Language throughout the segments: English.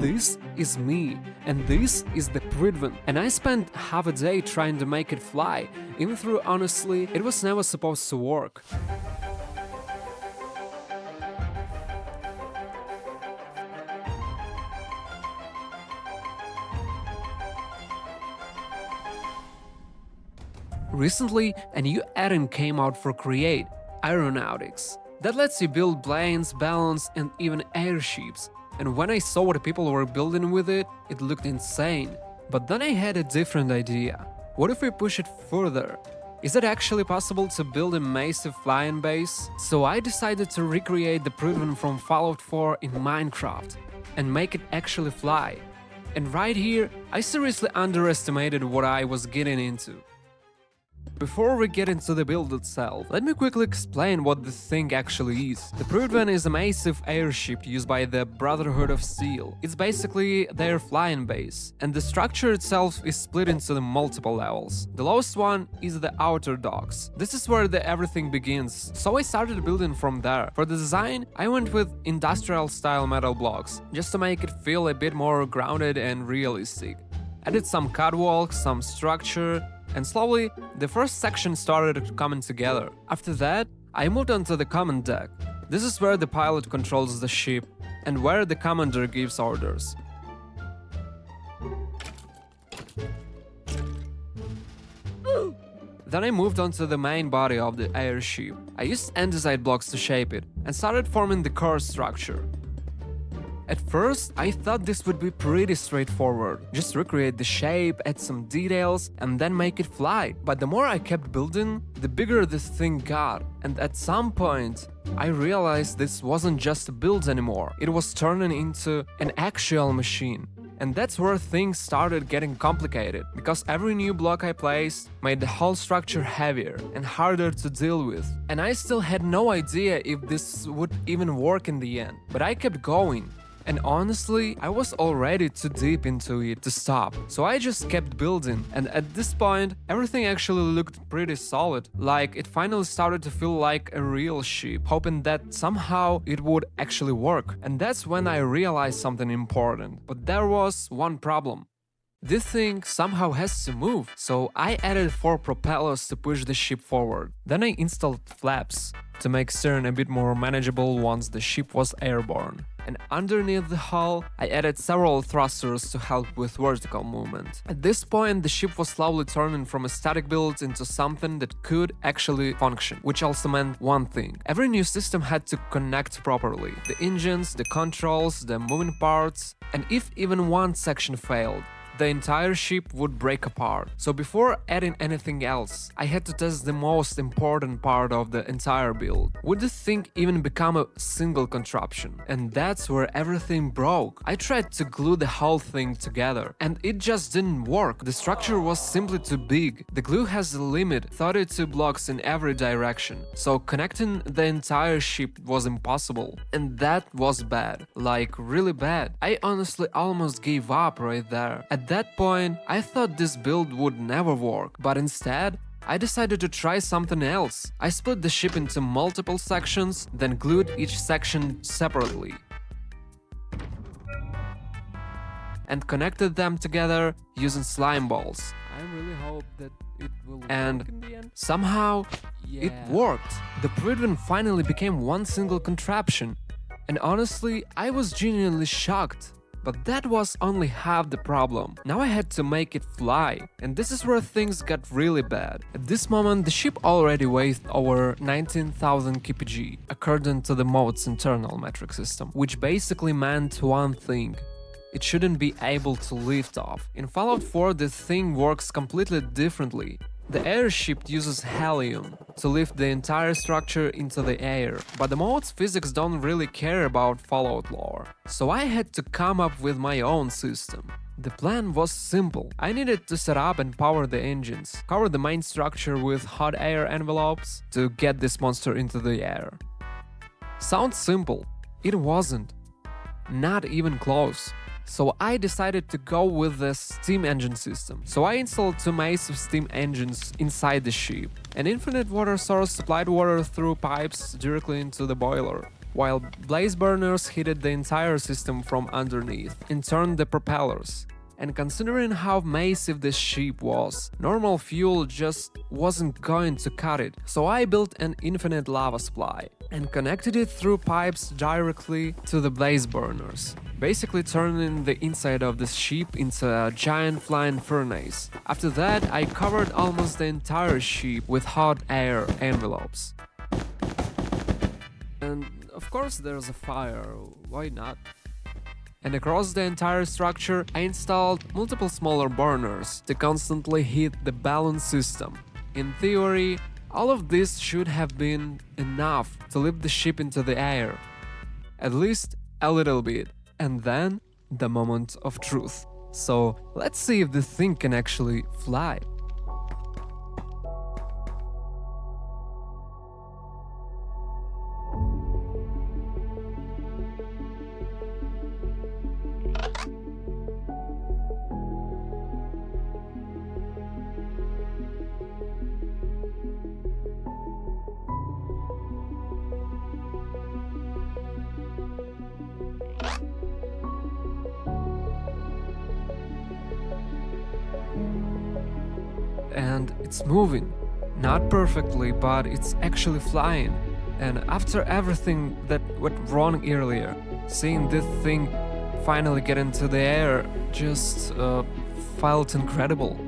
This is me, and this is the Prydwen, and I spent half a day trying to make it fly, even though honestly, it was never supposed to work. Recently, a new add-in came out for Create, Aeronautics, that lets you build planes, balloons, and even airships. And when I saw what people were building with it, it looked insane. But then I had a different idea. What if we push it further? Is it actually possible to build a massive flying base? So I decided to recreate the Prydwen from Fallout 4 in Minecraft and make it actually fly. And right here, I seriously underestimated what I was getting into. Before we get into the build itself, let me quickly explain what this thing actually is. The Prydwen is a massive airship used by the Brotherhood of Steel. It's basically their flying base, and the structure itself is split into the multiple levels. The lowest one is the outer docks. This is where everything begins, so I started building from there. For the design, I went with industrial-style metal blocks, just to make it feel a bit more grounded and realistic. Added some catwalks, some structure, and slowly, the first section started coming together. After that, I moved on to the command deck. This is where the pilot controls the ship, and where the commander gives orders. Then I moved on to the main body of the airship. I used andesite blocks to shape it, and started forming the core structure. At first, I thought this would be pretty straightforward. Just recreate the shape, add some details, and then make it fly. But the more I kept building, the bigger this thing got. And at some point, I realized this wasn't just a build anymore. It was turning into an actual machine. And that's where things started getting complicated, because every new block I placed made the whole structure heavier and harder to deal with. And I still had no idea if this would even work in the end. But I kept going. And honestly, I was already too deep into it to stop, so I just kept building, and at this point, everything actually looked pretty solid, like it finally started to feel like a real ship, hoping that somehow it would actually work. And that's when I realized something important, but there was one problem. This thing somehow has to move, so I added 4 propellers to push the ship forward. Then I installed flaps to make steering a bit more manageable once the ship was airborne. And underneath the hull, I added several thrusters to help with vertical movement. At this point, the ship was slowly turning from a static build into something that could actually function, which also meant one thing. Every new system had to connect properly. The engines, the controls, the moving parts, and if even one section failed, the entire ship would break apart. So before adding anything else, I had to test the most important part of the entire build. Would this thing even become a single contraption? And that's where everything broke. I tried to glue the whole thing together, and it just didn't work. The structure was simply too big. The glue has a limit, 32 blocks in every direction, so connecting the entire ship was impossible. And that was bad, like really bad. I honestly almost gave up right there. At that point, I thought this build would never work, but instead, I decided to try something else. I split the ship into multiple sections, then glued each section separately and connected them together using slime balls. I really hope that it will work in the end. Somehow, it worked. The Prydwen finally became one single contraption, and honestly, I was genuinely shocked. But that was only half the problem. Now I had to make it fly, and this is where things got really bad. At this moment, the ship already weighed over 19,000 kpg, according to the mode's internal metric system, which basically meant one thing: it shouldn't be able to lift off. In Fallout 4, this thing works completely differently. The airship uses helium to lift the entire structure into the air, but the mode's physics don't really care about Fallout lore, so I had to come up with my own system. The plan was simple. I needed to set up and power the engines, cover the main structure with hot air envelopes to get this monster into the air. Sounds simple. It wasn't. Not even close. So I decided to go with the steam engine system. So I installed 2 massive steam engines inside the ship. An infinite water source supplied water through pipes directly into the boiler. while blaze burners heated the entire system from underneath and turned the propellers. And considering how massive this ship was, normal fuel just wasn't going to cut it, so I built an infinite lava supply and connected it through pipes directly to the blaze burners, basically turning the inside of this ship into a giant flying furnace. After that, I covered almost the entire ship with hot air envelopes. And of course there's a fire, why not? And across the entire structure, I installed multiple smaller burners to constantly heat the balance system. In theory, all of this should have been enough to lift the ship into the air. At least a little bit. And then, the moment of truth. So, let's see if the thing can actually fly. And it's moving. Not perfectly, but it's actually flying. And after everything that went wrong earlier, seeing this thing finally get into the air just felt incredible.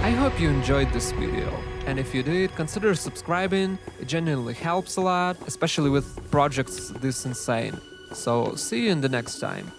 I hope you enjoyed this video, and if you did, consider subscribing. It genuinely helps a lot, especially with projects this insane. So see you in the next time.